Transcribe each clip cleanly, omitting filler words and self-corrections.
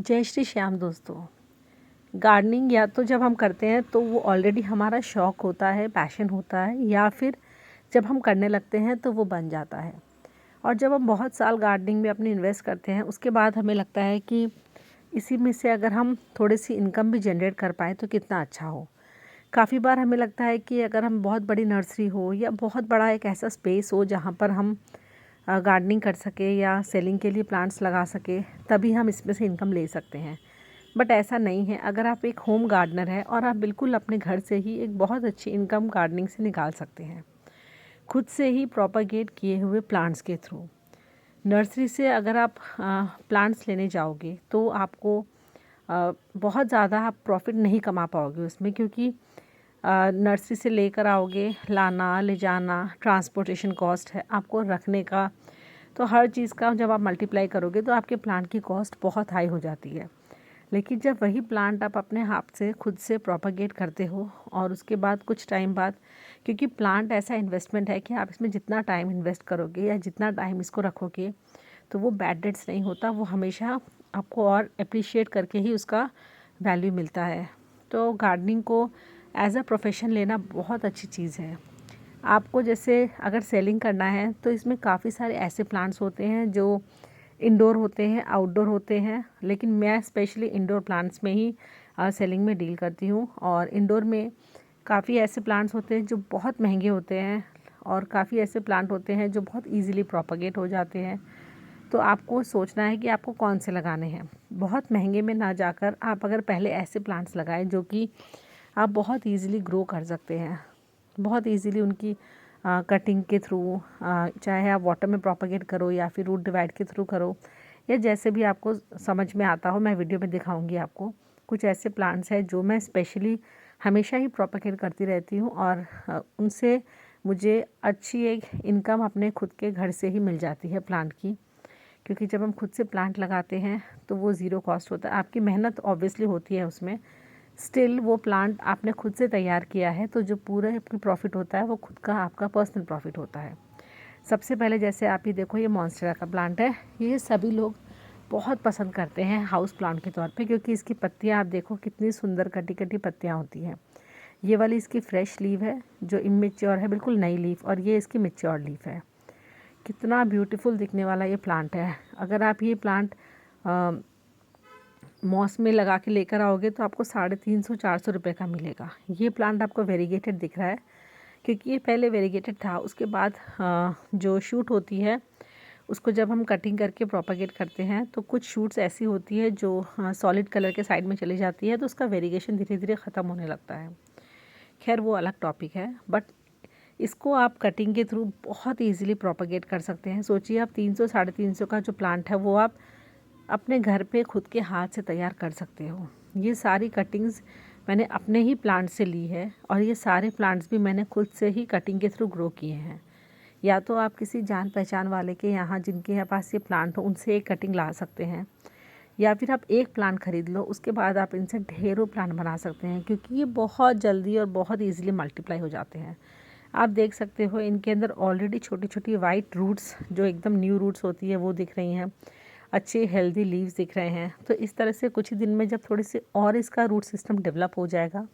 जय श्री श्याम दोस्तों। गार्डनिंग या तो जब हम करते हैं तो वो ऑलरेडी हमारा शौक़ होता है, पैशन होता है, या फिर जब हम करने लगते हैं तो वो बन जाता है। और जब हम बहुत साल गार्डनिंग में अपने इन्वेस्ट करते हैं, उसके बाद हमें लगता है कि इसी में से अगर हम थोड़ी सी इनकम भी जनरेट कर पाएँ तो कितना अच्छा हो। काफ़ी बार हमें लगता है कि अगर हम बहुत बड़ी नर्सरी हो या बहुत बड़ा एक ऐसा स्पेस हो जहाँ पर हम गार्डनिंग कर सके या सेलिंग के लिए प्लांट्स लगा सके, तभी हम इसमें से इनकम ले सकते हैं। बट ऐसा नहीं है। अगर आप एक होम गार्डनर हैं और आप बिल्कुल अपने घर से ही एक बहुत अच्छी इनकम गार्डनिंग से निकाल सकते हैं, खुद से ही प्रोपागेट किए हुए प्लांट्स के थ्रू। नर्सरी से अगर आप प्लांट्स लेने जाओगे तो आपको बहुत ज़्यादा आप प्रॉफिट नहीं कमा पाओगे उसमें, क्योंकि नर्सरी से लेकर आओगे, लाना ले जाना, ट्रांसपोर्टेशन कॉस्ट है, आपको रखने का, तो हर चीज़ का जब आप मल्टीप्लाई करोगे तो आपके प्लांट की कॉस्ट बहुत हाई हो जाती है। लेकिन जब वही प्लांट आप अपने हाथ से खुद से प्रोपागेट करते हो और उसके बाद कुछ टाइम बाद, क्योंकि प्लांट ऐसा इन्वेस्टमेंट है कि आप इसमें जितना टाइम इन्वेस्ट करोगे या जितना टाइम इसको रखोगे तो वो बैड डेट्स नहीं होता, वो हमेशा आपको और अप्रिशिएट करके ही उसका वैल्यू मिलता है। तो गार्डनिंग को एज अ प्रोफेशन लेना बहुत अच्छी चीज़ है। आपको जैसे अगर सेलिंग करना है तो इसमें काफ़ी सारे ऐसे प्लांट्स होते हैं जो इंडोर होते हैं, आउटडोर होते हैं, लेकिन मैं स्पेशली इंडोर प्लांट्स में ही सेलिंग में डील करती हूँ। और इंडोर में काफ़ी ऐसे प्लांट्स होते हैं जो बहुत महंगे होते हैं और काफ़ी ऐसे प्लांट होते हैं जो बहुत इजीली प्रोपागेट हो जाते हैं। तो आपको सोचना है कि आपको कौन से लगाने हैं। बहुत महंगे में ना जाकर आप अगर पहले ऐसे प्लांट्स लगाएं जो कि आप बहुत इजीली ग्रो कर सकते हैं, बहुत इजीली उनकी कटिंग के थ्रू, चाहे आप वाटर में प्रोपागेट करो या फिर रूट डिवाइड के थ्रू करो, या जैसे भी आपको समझ में आता हो। मैं वीडियो में दिखाऊंगी आपको कुछ ऐसे प्लांट्स हैं जो मैं स्पेशली हमेशा ही प्रोपागेट करती रहती हूँ और उनसे मुझे अच्छी एक इनकम अपने खुद के घर से ही मिल जाती है प्लांट की। क्योंकि जब हम खुद से प्लांट लगाते हैं तो वो ज़ीरो कॉस्ट होता है। आपकी मेहनत ऑब्वियसली होती है उसमें, स्टिल वो प्लांट आपने खुद से तैयार किया है तो जो पूरा आपकी प्रॉफिट होता है वो खुद का आपका पर्सनल प्रॉफिट होता है। सबसे पहले जैसे आप ये देखो, ये मॉन्स्टेरा का प्लांट है। ये सभी लोग बहुत पसंद करते हैं हाउस प्लांट के तौर पे, क्योंकि इसकी पत्तियां आप देखो कितनी सुंदर कटी कटी पत्तियां होती हैं। ये वाली इसकी फ्रेश लीव है जो इमेच्योर है, बिल्कुल नई लीफ, और ये इसकी मेच्योर लीफ है। कितना ब्यूटीफुल दिखने वाला ये प्लांट है। अगर आप ये प्लांट मॉस में लगा के लेकर आओगे तो आपको 350-400 रुपये का मिलेगा। ये प्लांट आपको वेरीगेटेड दिख रहा है क्योंकि ये पहले वेरीगेटेड था। उसके बाद जो शूट होती है उसको जब हम कटिंग करके प्रोपागेट करते हैं तो कुछ शूट्स ऐसी होती है जो सॉलिड कलर के साइड में चली जाती है, तो उसका वेरीगेशन धीरे धीरे ख़त्म होने लगता है। खैर वो अलग टॉपिक है, बट इसको आप कटिंग के थ्रू बहुत ईजिली प्रोपागेट कर सकते हैं। सोचिए आप 300-350 का जो प्लांट है वो आप अपने घर पे खुद के हाथ से तैयार कर सकते हो। ये सारी कटिंग्स मैंने अपने ही प्लांट से ली है और ये सारे प्लांट्स भी मैंने खुद से ही कटिंग के थ्रू ग्रो किए हैं। या तो आप किसी जान पहचान वाले के यहाँ जिनके पास ये प्लांट हो उनसे एक कटिंग ला सकते हैं, या फिर आप एक प्लांट ख़रीद लो, उसके बाद आप इनसे ढेरों प्लांट बना सकते हैं, क्योंकि ये बहुत जल्दी और बहुत ईजिली मल्टीप्लाई हो जाते हैं। आप देख सकते हो इनके अंदर ऑलरेडी छोटी छोटी वाइट रूट्स, जो एकदम न्यू रूट्स होती है, वो दिख रही हैं। अच्छे हेल्दी लीव्स दिख रहे हैं। तो इस तरह से कुछ ही दिन में जब थोड़ी सी और इसका रूट सिस्टम डेवलप हो जाएगा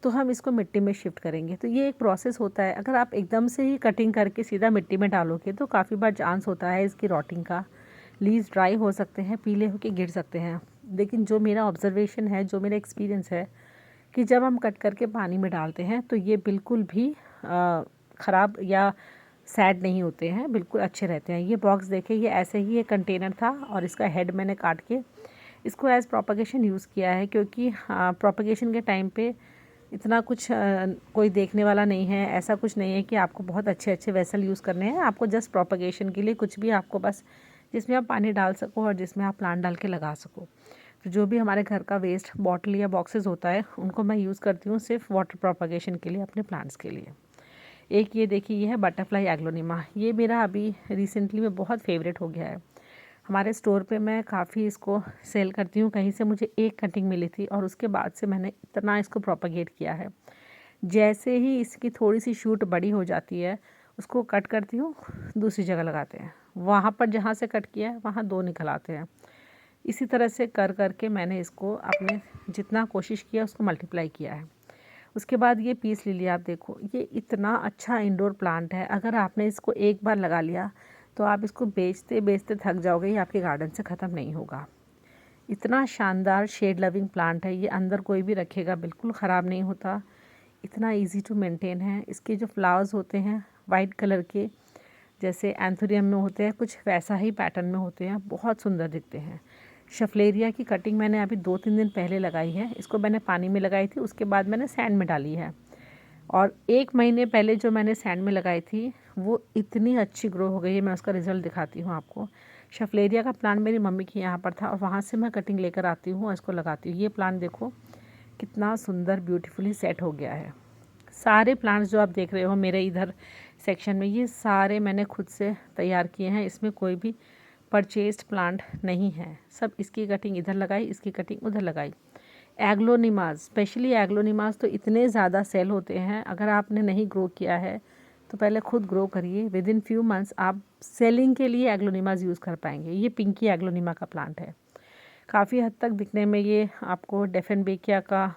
तो हम इसको मिट्टी में शिफ्ट करेंगे। तो ये एक प्रोसेस होता है। अगर आप एकदम से ही कटिंग करके सीधा मिट्टी में डालोगे तो काफ़ी बार चांस होता है इसकी रॉटिंग का। लीव्स ड्राई हो सकते हैं, पीले होके गिर सकते हैं। लेकिन जो मेरा ऑब्जर्वेशन है, जो मेरा एक्सपीरियंस है, कि जब हम कट करके पानी में डालते हैं तो ये बिल्कुल भी ख़राब या सैड नहीं होते हैं, बिल्कुल अच्छे रहते हैं। ये बॉक्स देखें, ये ऐसे ही एक कंटेनर था और इसका हेड मैंने काट के इसको एज़ प्रोपागेशन यूज़ किया है, क्योंकि प्रोपागेशन के टाइम पे इतना कुछ कोई देखने वाला नहीं है। ऐसा कुछ नहीं है कि आपको बहुत अच्छे अच्छे वेसल यूज़ करने हैं। आपको जस्ट प्रोपागेशन के लिए कुछ भी आपको बस जिसमें आप पानी डाल सको और जिसमें आप प्लांट डाल के लगा सको। तो जो भी हमारे घर का वेस्ट बॉटल या बॉक्सेस होता है उनको मैं यूज़ करती हूँ सिर्फ वाटर प्रोपागेशन के लिए, अपने प्लांट्स के लिए। एक ये देखिए, ये है बटरफ्लाई एग्लोनिमा। ये मेरा अभी रिसेंटली में बहुत फेवरेट हो गया है। हमारे स्टोर पे मैं काफ़ी इसको सेल करती हूँ। कहीं से मुझे एक कटिंग मिली थी और उसके बाद से मैंने इतना इसको प्रोपागेट किया है। जैसे ही इसकी थोड़ी सी शूट बड़ी हो जाती है उसको कट करती हूँ, दूसरी जगह लगाते हैं। वहाँ पर जहाँ से कट किया है वहाँ 2 निकल आते हैं। इसी तरह से कर कर के मैंने इसको अपने जितना कोशिश किया उसको मल्टीप्लाई किया है। उसके बाद ये पीस लिली आप देखो, ये इतना अच्छा इंडोर प्लांट है। अगर आपने इसको एक बार लगा लिया तो आप इसको बेचते बेचते थक जाओगे, ये आपके गार्डन से ख़त्म नहीं होगा। इतना शानदार शेड लविंग प्लांट है ये, अंदर कोई भी रखेगा बिल्कुल ख़राब नहीं होता। इतना इजी टू मेंटेन है। इसके जो फ्लावर्स होते हैं वाइट कलर के, जैसे एंथोरियम में होते हैं कुछ वैसा ही पैटर्न में होते हैं, बहुत सुंदर दिखते हैं। शफलेरिया की कटिंग मैंने अभी 2-3 दिन पहले लगाई है। इसको मैंने पानी में लगाई थी, उसके बाद मैंने सैंड में डाली है। और 1 महीने पहले जो मैंने सैंड में लगाई थी वो इतनी अच्छी ग्रो हो गई है, मैं उसका रिज़ल्ट दिखाती हूँ आपको। शफलेरिया का प्लांट मेरी मम्मी के यहाँ पर था और वहाँ से मैं कटिंग लेकर आती हूँ और इसको लगाती हूँ। ये प्लांट देखो कितना सुंदर ब्यूटीफुली सेट हो गया है। सारे प्लांट्स जो आप देख रहे हो मेरे इधर सेक्शन में, ये सारे मैंने खुद से तैयार किए हैं। इसमें कोई भी परचेस्ड प्लांट नहीं है, सब इसकी कटिंग इधर लगाई, इसकी कटिंग उधर लगाई। एग्लोनिमास, स्पेशली एग्लोनिमास तो इतने ज़्यादा सेल होते हैं। अगर आपने नहीं ग्रो किया है तो पहले खुद ग्रो करिए, विद इन फ्यू मंथ्स आप सेलिंग के लिए एग्लोनिमास यूज़ कर पाएंगे। ये पिंकी एग्लोनिमा का प्लांट है। काफ़ी हद तक दिखने में ये आपको डेफनबेकिया का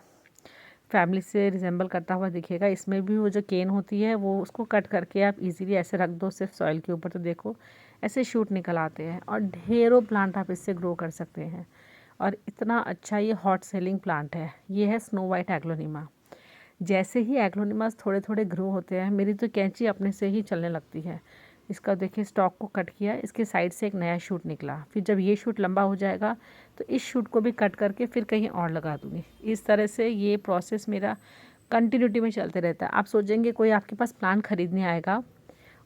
फैमिली से रिजेंबल करता हुआ दिखेगा। इसमें भी वो जो केन होती है वो उसको कट करके आप इजीली ऐसे रख दो सिर्फ सॉइल के ऊपर, तो देखो ऐसे शूट निकल आते हैं और ढेरों प्लांट आप इससे ग्रो कर सकते हैं। और इतना अच्छा ये हॉट सेलिंग प्लांट है। ये है स्नो वाइट एग्लोनिमा। जैसे ही एग्लोनिमास थोड़े थोड़े ग्रो होते हैं, मेरी तो कैंची अपने से ही चलने लगती है। इसका देखिए स्टॉक को कट किया, इसके साइड से एक नया शूट निकला। फिर जब ये शूट लंबा हो जाएगा तो इस शूट को भी कट करके फिर कहीं और लगा दूँगी। इस तरह से ये प्रोसेस मेरा कंटिन्यूटी में चलते रहता है। आप सोचेंगे कोई आपके पास प्लांट ख़रीदने आएगा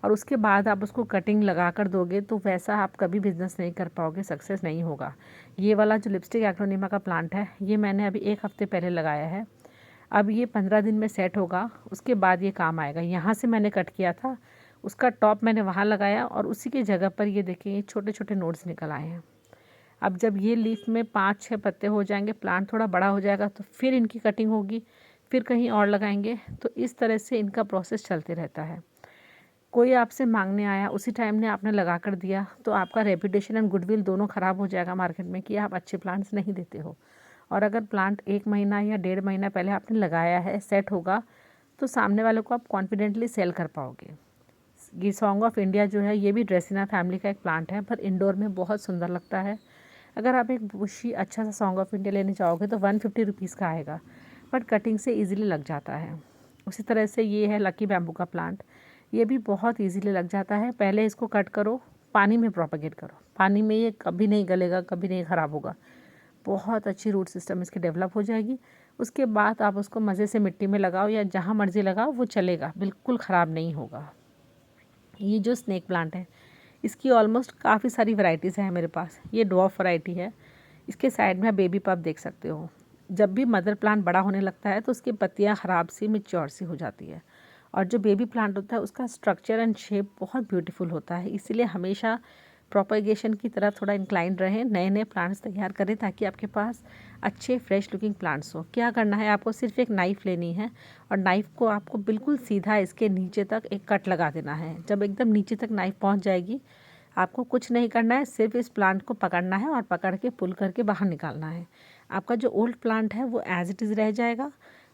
और उसके बाद आप उसको कटिंग लगा कर दोगे तो वैसा आप कभी बिज़नेस नहीं कर पाओगे, सक्सेस नहीं होगा। ये वाला जो लिपस्टिक एग्लोनिमा का प्लांट है ये मैंने अभी 1 हफ़्ते पहले लगाया है। अब ये 15 दिन में सेट होगा, उसके बाद ये काम आएगा। यहाँ से मैंने कट किया था, उसका टॉप मैंने वहाँ लगाया और उसी की जगह पर ये देखिए ये छोटे छोटे नोड्स निकल आए हैं। अब जब ये लीफ में 5-6 पत्ते हो जाएंगे, प्लांट थोड़ा बड़ा हो जाएगा तो फिर इनकी कटिंग होगी, फिर कहीं और लगाएंगे। तो इस तरह से इनका प्रोसेस चलते रहता है। कोई आपसे मांगने आया, उसी टाइम ने आपने लगा कर दिया तो आपका रेपुटेशन एंड गुडविल दोनों ख़राब हो जाएगा मार्केट में कि आप अच्छे प्लांट्स नहीं देते हो। और अगर प्लांट 1 महीना या 1.5 महीना पहले आपने लगाया है, सेट होगा, तो सामने वालों को आप कॉन्फिडेंटली सेल कर पाओगे। ये सॉन्ग ऑफ इंडिया जो है ये भी ड्रेसिना फैमिली का एक प्लांट है, पर इंडोर में बहुत सुंदर लगता है। अगर आप एक बुशी अच्छा सा सॉन्ग ऑफ इंडिया लेने चाहोगे तो 150 रुपीज़ का आएगा, बट कटिंग से ईजिली लग जाता है। उसी तरह से ये है लकी बैम्बू का प्लांट, ये भी बहुत ईजिली लग जाता है। पहले इसको कट करो, पानी में प्रोपेगेट करो, पानी में ये कभी नहीं गलेगा, कभी नहीं ख़राब होगा। बहुत अच्छी रूट सिस्टम इसकी डेवलप हो जाएगी। उसके बाद आप उसको मज़े से मिट्टी में लगाओ या जहाँ मर्ज़ी लगाओ, वो चलेगा, बिल्कुल ख़राब नहीं होगा। ये जो स्नेक प्लांट है इसकी ऑलमोस्ट काफ़ी सारी वैरायटीज़ हैं मेरे पास। ये डॉर्फ वैरायटी है। इसके साइड में आप बेबी पप देख सकते हो। जब भी मदर प्लांट बड़ा होने लगता है तो उसकी पत्तियाँ ख़राब सी मैच्योर सी हो जाती है, और जो बेबी प्लांट होता है उसका स्ट्रक्चर एंड शेप बहुत ब्यूटीफुल होता है। इसीलिए हमेशा प्रोपेगेशन की तरफ थोड़ा इंक्लाइंड रहें, नए नए प्लांट्स तैयार करें ताकि आपके पास अच्छे फ्रेश लुकिंग प्लांट्स हो। क्या करना है, आपको सिर्फ एक नाइफ़ लेनी है और नाइफ़ को आपको बिल्कुल सीधा इसके नीचे तक एक कट लगा देना है। जब एकदम नीचे तक नाइफ़ पहुंच जाएगी, आपको कुछ नहीं करना है, सिर्फ इस प्लांट को पकड़ना है और पकड़ के पुल करके बाहर निकालना है। आपका जो ओल्ड प्लांट है वो एज इट इज़ रह जाएगा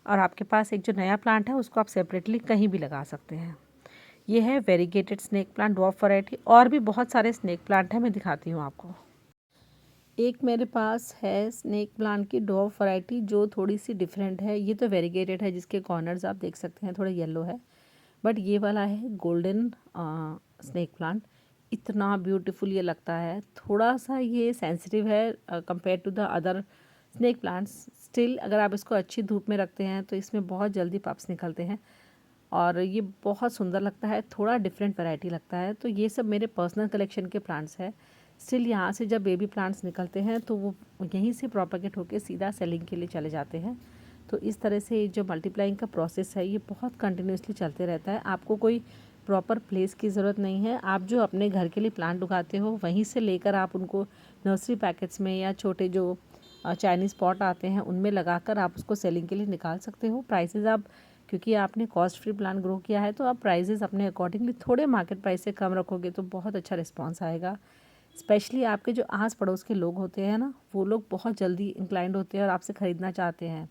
और आपके पास एक जो नया प्लांट है उसको आप सेपरेटली कहीं भी लगा सकते हैं। ये है variegated snake plant dwarf variety. और भी बहुत सारे स्नेक प्लांट हैं, मैं दिखाती हूँ आपको। एक मेरे पास है स्नेक प्लांट की डॉर्फ वैरायटी जो थोड़ी सी डिफरेंट है। ये तो वेरीगेटेड है, जिसके कॉर्नर्स आप देख सकते हैं थोड़ा येलो है, बट ये वाला है गोल्डन स्नेक प्लांट। इतना ब्यूटीफुल ये लगता है। थोड़ा सा ये सेंसिटिव है compare to the other snake plants. Still अगर आप इसको अच्छी धूप में रखते हैं तो इसमें बहुत जल्दी पप्स निकलते हैं और ये बहुत सुंदर लगता है, थोड़ा डिफरेंट वैरायटी लगता है। तो ये सब मेरे पर्सनल कलेक्शन के प्लांट्स हैं। स्टिल यहाँ से जब बेबी प्लांट्स निकलते हैं तो वो यहीं से प्रोपेगेट होकर सीधा सेलिंग के लिए चले जाते हैं। तो इस तरह से जो मल्टीप्लाइंग का प्रोसेस है ये बहुत कंटिन्यूसली चलते रहता है। आपको कोई प्रॉपर प्लेस की ज़रूरत नहीं है। आप जो अपने घर के लिए प्लांट उगाते हो वहीं से लेकर आप उनको नर्सरी पैकेट्स में या छोटे जो चाइनीज़ पॉट आते हैं उनमें लगाकर आप उसको सेलिंग के लिए निकाल सकते हो। प्राइसेस आप, क्योंकि आपने कॉस्ट फ्री प्लांट ग्रो किया है तो आप प्राइसेस अपने अकॉर्डिंगली थोड़े मार्केट प्राइस से कम रखोगे तो बहुत अच्छा रिस्पॉन्स आएगा। स्पेशली आपके जो आस पड़ोस के लोग होते हैं ना, वो लोग बहुत जल्दी इंक्लाइंड होते हैं और आपसे ख़रीदना चाहते हैं।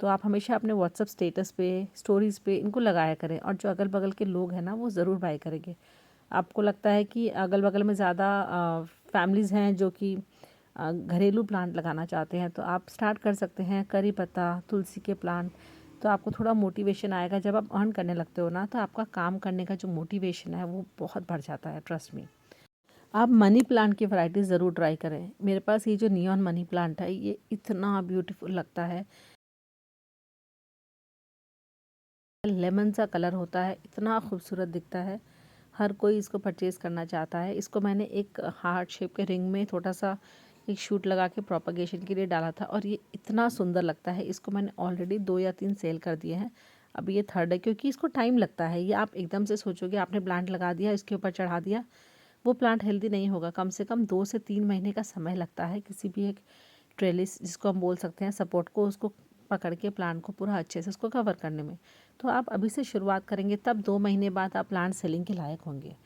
तो आप हमेशा अपने व्हाट्सअप स्टेटस पे, स्टोरीज़ पे इनको लगाया करें, और जो अगल बगल के लोग हैं ना, वो ज़रूर बाय करेंगे। आपको लगता है कि अगल बगल में ज़्यादा फैमिलीज़ हैं जो कि घरेलू प्लांट लगाना चाहते हैं, तो आप स्टार्ट कर सकते हैं करी पत्ता, तुलसी के प्लांट। तो आपको थोड़ा मोटिवेशन आएगा। जब आप अर्न करने लगते हो ना, तो आपका काम करने का जो मोटिवेशन है वो बहुत बढ़ जाता है, ट्रस्ट मी। आप मनी प्लांट की वैरायटी ज़रूर ट्राई करें। मेरे पास ये जो नियॉन मनी प्लांट है, ये इतना ब्यूटीफुल लगता है। लेमन सा कलर होता है, इतना खूबसूरत दिखता है। हर कोई इसको परचेज़ करना चाहता है। इसको मैंने एक हार्ट शेप के रिंग में थोड़ा सा एक शूट लगा के प्रोपगेशन के लिए डाला था, और ये इतना सुंदर लगता है। इसको मैंने ऑलरेडी 2 या 3 सेल कर दिए हैं। अब ये थर्ड है, क्योंकि इसको टाइम लगता है। ये आप एकदम से सोचोगे आपने प्लांट लगा दिया, इसके ऊपर चढ़ा दिया, वो प्लांट हेल्दी नहीं होगा। कम से कम 2 से 3 महीने का समय लगता है किसी भी एक ट्रेलिस, जिसको हम बोल सकते हैं सपोर्ट को, उसको पकड़ के प्लांट को पूरा अच्छे से उसको कवर करने में। तो आप अभी से शुरुआत करेंगे, तब 2 महीने बाद आप प्लांट सेलिंग के लायक होंगे।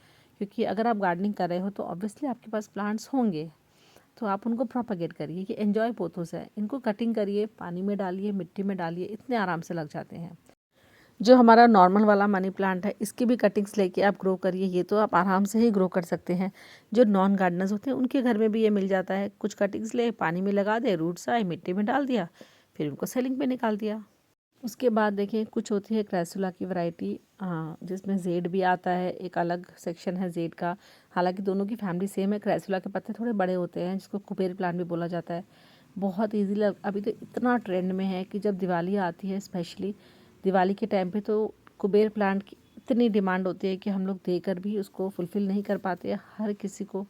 क्योंकि अगर आप गार्डनिंग कर रहे हो तो ऑब्वियसली आपके पास प्लांट्स होंगे, तो आप उनको प्रोपगेट करिए। कि एन्जॉय पोथोस है, इनको कटिंग करिए, पानी में डालिए, मिट्टी में डालिए, इतने आराम से लग जाते हैं। जो हमारा नॉर्मल वाला मनी प्लांट है, इसकी भी कटिंग्स लेके आप ग्रो करिए। ये तो आप आराम से ही ग्रो कर सकते हैं। जो नॉन गार्डनर्स होते हैं उनके घर में भी ये मिल जाता है। कुछ कटिंग्स ले, पानी में लगा दे, रूट्स आए, मिट्टी में डाल दिया, फिर उनको सेलिंग पे निकाल दिया। उसके बाद देखिए, कुछ होती है क्रैसुला की वैरायटी, जिसमें जेड भी आता है, एक अलग सेक्शन है जेड का। हालांकि दोनों की फैमिली सेम है। क्रैसुला के पत्ते थोड़े बड़े होते हैं, जिसको कुबेर प्लांट भी बोला जाता है। बहुत ईजीली अभी तो इतना ट्रेंड में है कि जब दिवाली आती है, स्पेशली दिवाली के टाइम पे, तो कुबेर प्लांट की इतनी डिमांड होती है कि हम लोग देकर भी उसको फुलफ़िल नहीं कर पाते। हर किसी को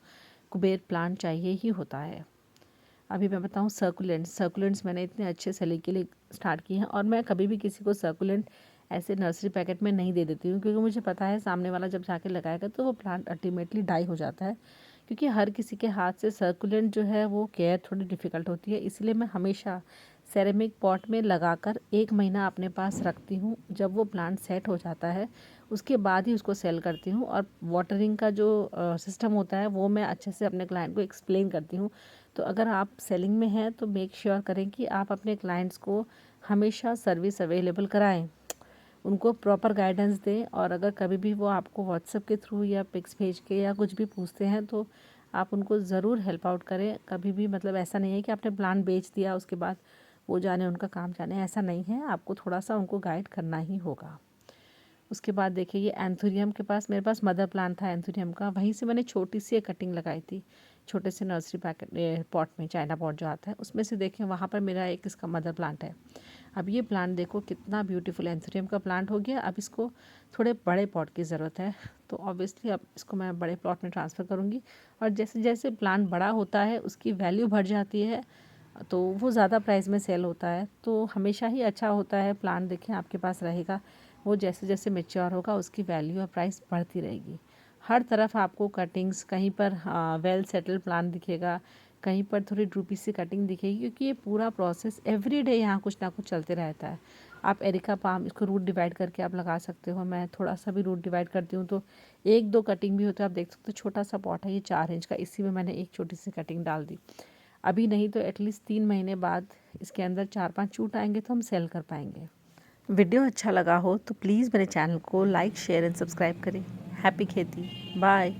कुबेर प्लांट चाहिए ही होता है। अभी मैं बताऊँ, सर्कुलेंट्स मैंने इतने अच्छे सेलिंग के लिए स्टार्ट किए हैं, और मैं कभी भी किसी को सर्कुलेंट ऐसे नर्सरी पैकेट में नहीं दे देती हूँ, क्योंकि मुझे पता है सामने वाला जब जाके लगाएगा तो वो प्लांट अल्टीमेटली डाई हो जाता है। क्योंकि हर किसी के हाथ से सर्कुलेंट जो है वो केयर थोड़ी डिफ़िकल्ट होती है। इसलिए मैं हमेशा सेरेमिक पॉट में लगाकर 1 महीना अपने पास रखती हूँ। जब वो प्लांट सेट हो जाता है, उसके बाद ही उसको सेल करती हूँ। और वाटरिंग का जो सिस्टम होता है, वो मैं अच्छे से अपने क्लाइंट को एक्सप्लेन करती हूँ। तो अगर आप सेलिंग में हैं, तो मेक श्योर करें कि आप अपने क्लाइंट्स को हमेशा सर्विस अवेलेबल कराएं, उनको प्रॉपर गाइडेंस दें। और अगर कभी भी वो आपको व्हाट्सएप के थ्रू या पिक्स भेज के या कुछ भी पूछते हैं, तो आप उनको ज़रूर हेल्प आउट करें। कभी भी मतलब ऐसा नहीं है कि आपने प्लान बेच दिया उसके बाद वो जाने, उनका काम जाने, ऐसा नहीं है। आपको थोड़ा सा उनको गाइड करना ही होगा। उसके बाद देखिए, ये एंथुरियम के पास मेरे पास मदर प्लांट था एंथुरियम का, वहीं से मैंने छोटी सी एक कटिंग लगाई थी, छोटे से नर्सरी पैकेट पॉट में, चाइना पॉट जो आता है उसमें से। देखें, वहाँ पर मेरा एक इसका मदर प्लांट है। अब ये प्लांट देखो कितना ब्यूटीफुल एंथुरियम का प्लांट हो गया। अब इसको थोड़े बड़े पॉट की ज़रूरत है, तो ऑब्वियसली अब इसको मैं बड़े प्लॉट में ट्रांसफ़र करूँगी। और जैसे जैसे प्लांट बड़ा होता है, उसकी वैल्यू बढ़ जाती है, तो वो ज़्यादा प्राइस में सेल होता है। तो हमेशा ही अच्छा होता है प्लांट, देखें आपके पास रहेगा, वो जैसे जैसे मैच्योर होगा उसकी वैल्यू और प्राइस बढ़ती रहेगी। हर तरफ आपको कटिंग्स, कहीं पर वेल सेटल्ड प्लांट दिखेगा, कहीं पर थोड़ी ड्रूपी सी कटिंग दिखेगी, क्योंकि ये पूरा प्रोसेस एवरीडे यहाँ कुछ ना कुछ चलते रहता है। आप एरिका पाम, इसको रूट डिवाइड करके आप लगा सकते हो। मैं थोड़ा सा भी रूट डिवाइड करती हूँ तो 1-2 कटिंग भी होता है। आप देख सकते हो, छोटा सा पॉट है ये 4 इंच का, इसी में मैंने एक छोटी सी कटिंग डाल दी। अभी नहीं तो एटलीस्ट 3 महीने बाद इसके अंदर 4-5 शूट आएंगे, तो हम सेल कर पाएंगे। वीडियो अच्छा लगा हो तो प्लीज़ मेरे चैनल को लाइक, शेयर एंड सब्सक्राइब करें। हैप्पी खेती, बाय।